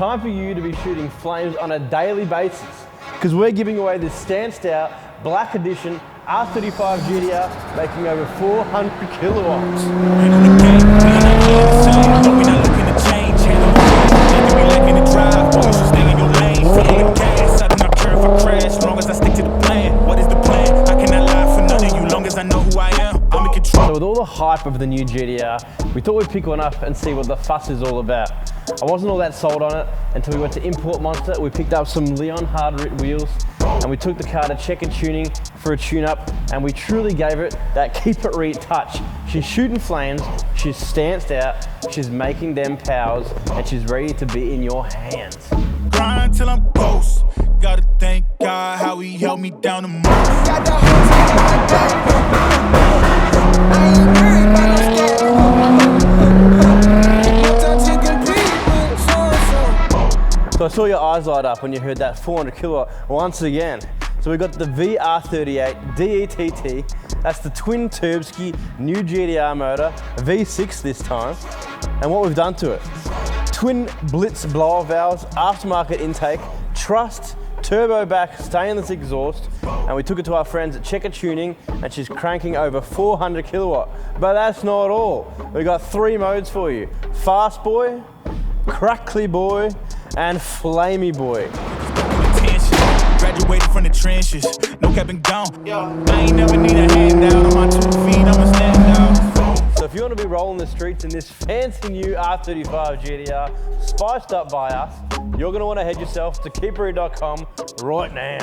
time for you to be shooting flames on a daily basis, because we're giving away this stanced out black edition R35 GTR making over 400 kilowatts. So with all the hype of the new GTR, we thought we'd pick one up and see what the fuss is all about. I wasn't all that sold on it until we went to Import Monster. We picked up some Leon Hardiritt wheels and we took the car to Chequered tuning for a tune-up, and we truly gave it that keep it Reet touch. She's shooting flames, she's stanced out, she's making them powers, and she's ready to be in your hands. Grind till I'm close. Gotta thank God how he held me down the most. Got the whole I ain't worried about no So I saw your eyes light up when you heard that 400 kilowatt once again. So we got the VR38 DETT. That's the twin Turbski new GTR motor, V6 this time. And what we've done to it: twin Blitz blower valves, aftermarket intake, trussed turbo back stainless exhaust, and we took it to our friends at Chequered Tuning, and she's cranking over 400 kilowatt. But that's not all. We got 3 modes for you: fast boy, crackly boy, and flamey boy. Graduated from the trenches, no cap and gone. I ain't never need a handout. On my 2 feet, I'ma stand out. So if you want to be rolling the streets in this fancy new R35 GTR, spiced up by us, you're going to want to head yourself to keepery.com right now.